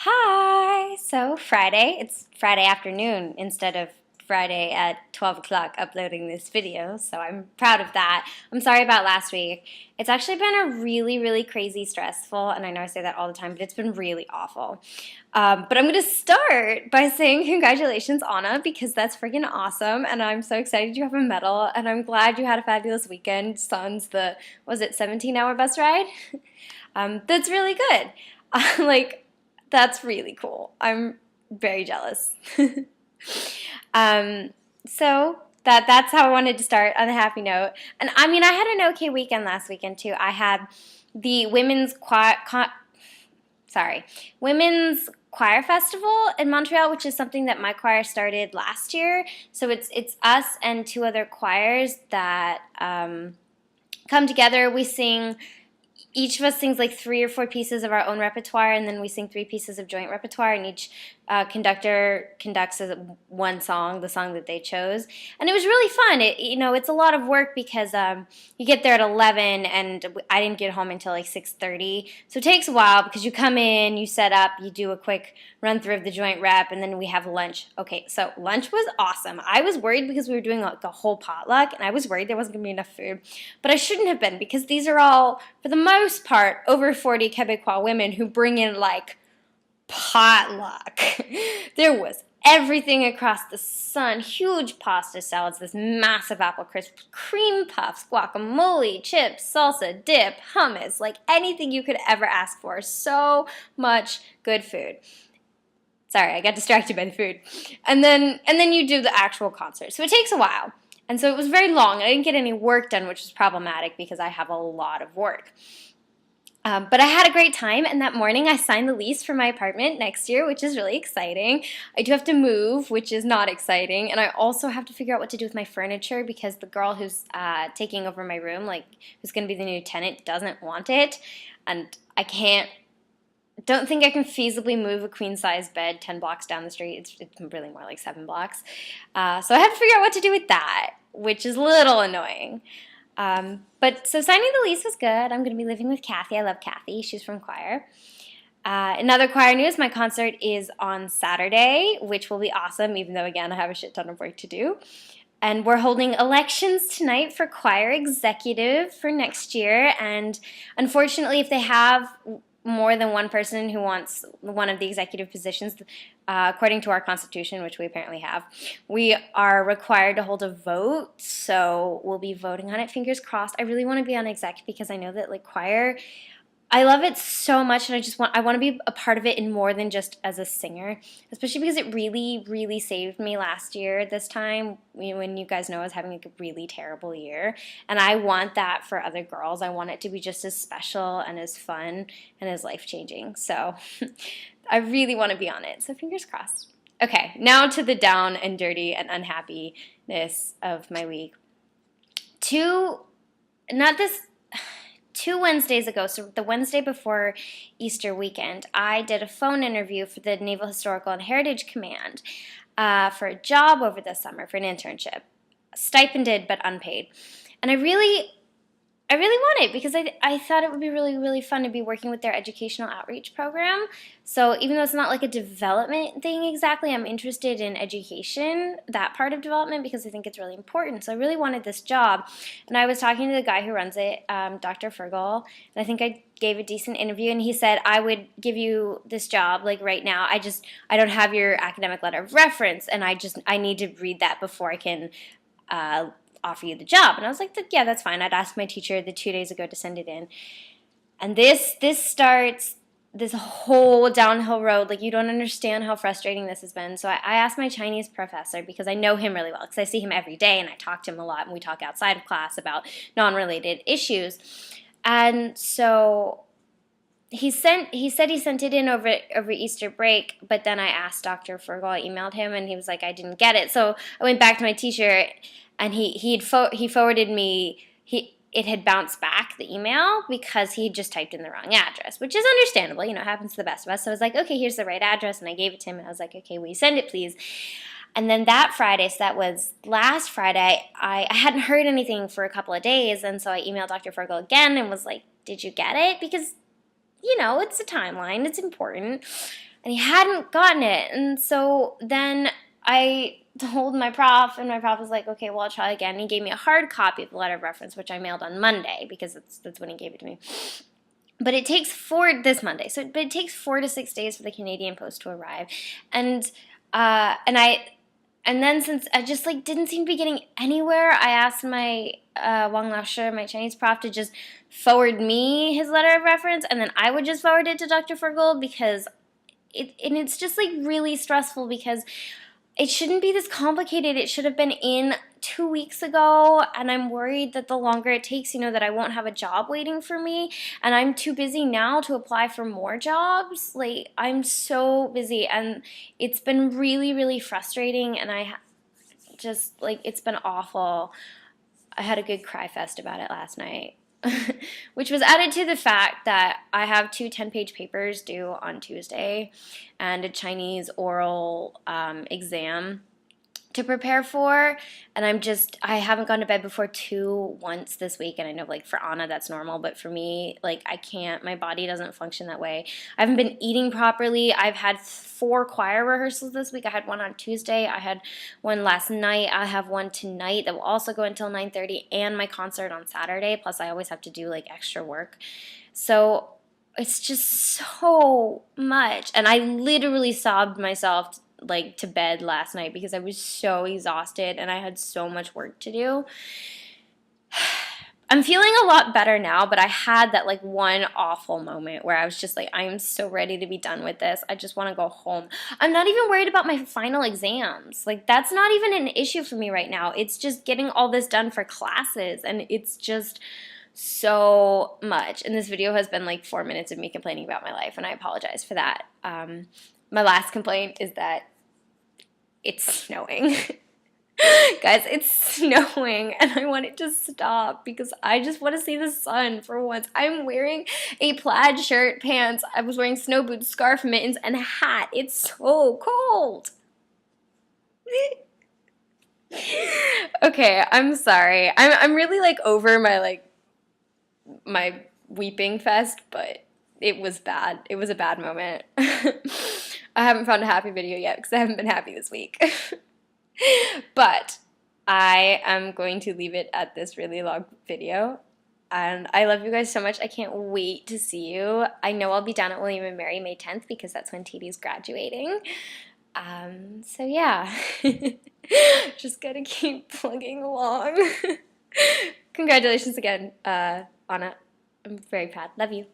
Hi! So, Friday, it's Friday afternoon instead of Friday at 12 o'clock uploading this video, so I'm proud of that. I'm sorry about last week. It's actually been a really crazy stressful, and I know I say that all the time, but it's been really awful. But I'm going to start by saying congratulations, Anna, because that's freaking awesome, and I'm so excited you have a medal, and I'm glad you had a fabulous weekend. Sans the, was it 17-hour bus ride? That's really good. Like, that's really cool. I'm very jealous. um, so that's how I wanted to start on a happy note. And I mean, I had an okay weekend last weekend too. I had the women's choir festival in Montreal, which is something that my choir started last year. So it's us and two other choirs that come together. We sing. Each of us sings like 3 or 4 pieces of our own repertoire, and then we sing 3 pieces of joint repertoire, and each conductor conducts one song, the song that they chose. And it was really fun. It's a lot of work because you get there at 11, and I didn't get home until like 6:30. So it takes a while because you come in, you set up, you do a quick run through of the joint rep, and then we have lunch. Okay, so lunch was awesome. I was worried because we were doing like a whole potluck, and I was worried there wasn't going to be enough food. But I shouldn't have been, because these are all, for the most part, over 40 Quebecois women who bring in like potluck. There was everything across the sun. Huge pasta salads, this massive apple crisp, cream puffs, guacamole, chips, salsa, dip, hummus, like anything you could ever ask for. So much good food. Sorry, I got distracted by the food. And then you do the actual concert. So it takes a while. And so it was very long. I didn't get any work done, which was problematic because I have a lot of work. But I had a great time, and that morning I signed the lease for my apartment next year, which is really exciting. I do have to move, which is not exciting, and I also have to figure out what to do with my furniture because the girl who's taking over my room, like who's going to be the new tenant, doesn't want it, and don't think I can feasibly move a queen-size bed 10 blocks down the street. It's really more like 7 blocks. So I have to figure out what to do with that, which is a little annoying. But so signing the lease was good. I'm going to be living with Kathy. I love Kathy. She's from choir. Another choir news, my concert is on Saturday, which will be awesome, even though, again, I have a shit ton of work to do. And we're holding elections tonight for choir executive for next year. And unfortunately, if they have more than one person who wants one of the executive positions, according to our constitution, which we apparently have, we are required to hold a vote, so we'll be voting on it. Fingers crossed. I really want to be on exec because I know that like choir, I love it so much, and I want to be a part of it in more than just as a singer, especially because it really saved me last year this time when you guys know I was having like a really terrible year, and I want that for other girls. I want it to be just as special and as fun and as life-changing, so I really want to be on it, so fingers crossed. Okay, now to the down and dirty and unhappiness of my week. Two Wednesdays ago, so the Wednesday before Easter weekend, I did a phone interview for the Naval Historical and Heritage Command for a job over the summer, for an internship. Stipended but unpaid. And I really want it because I thought it would be really fun to be working with their educational outreach program. So even though it's not like a development thing exactly, I'm interested in education, that part of development, because I think it's really important. So I really wanted this job. And I was talking to the guy who runs it, Dr. Fergal, and I think I gave a decent interview, and he said, I would give you this job like right now. I don't have your academic letter of reference, and I need to read that before I can offer you the job. And I was like, yeah, that's fine. I'd asked my teacher the 2 days ago to send it in. And this starts this whole downhill road. Like, you don't understand how frustrating this has been. So I asked my Chinese professor, because I know him really well, because I see him every day and I talk to him a lot, and we talk outside of class about non-related issues. And so he said he sent it in over Easter break, but then I asked Dr. Fergal, I emailed him, and he was like, I didn't get it. So I went back to my teacher, and he forwarded me, it had bounced back, the email, because he had just typed in the wrong address, which is understandable. It happens to the best of us. So I was like, okay, here's the right address, and I gave it to him, and I was like, okay, will you send it, please? And then that Friday, so that was last Friday, I hadn't heard anything for a couple of days, and so I emailed Dr. Fergal again and was like, did you get it? Because, it's a timeline, it's important. and he hadn't gotten it. And so then I told my prof, and my prof was like, okay, well, I'll try again. And he gave me a hard copy of the letter of reference, which I mailed on Monday because that's when he gave it to me. But it takes this Monday, but it takes 4 to 6 days for the Canadian Post to arrive. And then since I just like didn't seem to be getting anywhere, I asked my Wang Laoshi, my Chinese prof, to just forward me his letter of reference, and then I would just forward it to Dr. Fergold, because it's just like really stressful, because it shouldn't be this complicated. It should have been in 2 weeks ago, and I'm worried that the longer it takes, that I won't have a job waiting for me, and I'm too busy now to apply for more jobs. Like, I'm so busy, and it's been really, really frustrating, and I just, like, it's been awful. I had a good cry fest about it last night. Which was added to the fact that I have 2 10-page papers due on Tuesday and a Chinese oral exam to prepare for, and I haven't gone to bed before 2 once this week, and I know, like, for Anna that's normal, but for me, like, I can't, my body doesn't function that way. I haven't been eating properly. I've had 4 choir rehearsals this week. I had one on Tuesday, I had one last night, I have one tonight that will also go until 9:30, and my concert on Saturday, plus I always have to do, like, extra work. So it's just so much, and I literally sobbed myself like to bed last night because I was so exhausted and I had so much work to do. I'm feeling a lot better now, but I had that like one awful moment where I was just like, I'm so ready to be done with this. I just want to go home. I'm not even worried about my final exams. Like, that's not even an issue for me right now. It's just getting all this done for classes, and it's just so much. And this video has been like 4 minutes of me complaining about my life, and I apologize for that. My last complaint is that it's snowing. Guys, it's snowing, and I want it to stop because I just want to see the sun for once. I'm wearing a plaid shirt, pants. I was wearing snow boots, scarf, mittens, and a hat. It's so cold. Okay, I'm sorry. I'm really like over my weeping fest, but it was bad. It was a bad moment. I haven't found a happy video yet because I haven't been happy this week. But I am going to leave it at this really long video. And I love you guys so much. I can't wait to see you. I know I'll be down at William & Mary May 10th because that's when TD's graduating. So yeah, just gotta keep plugging along. Congratulations again, Anna. I'm very proud. Love you.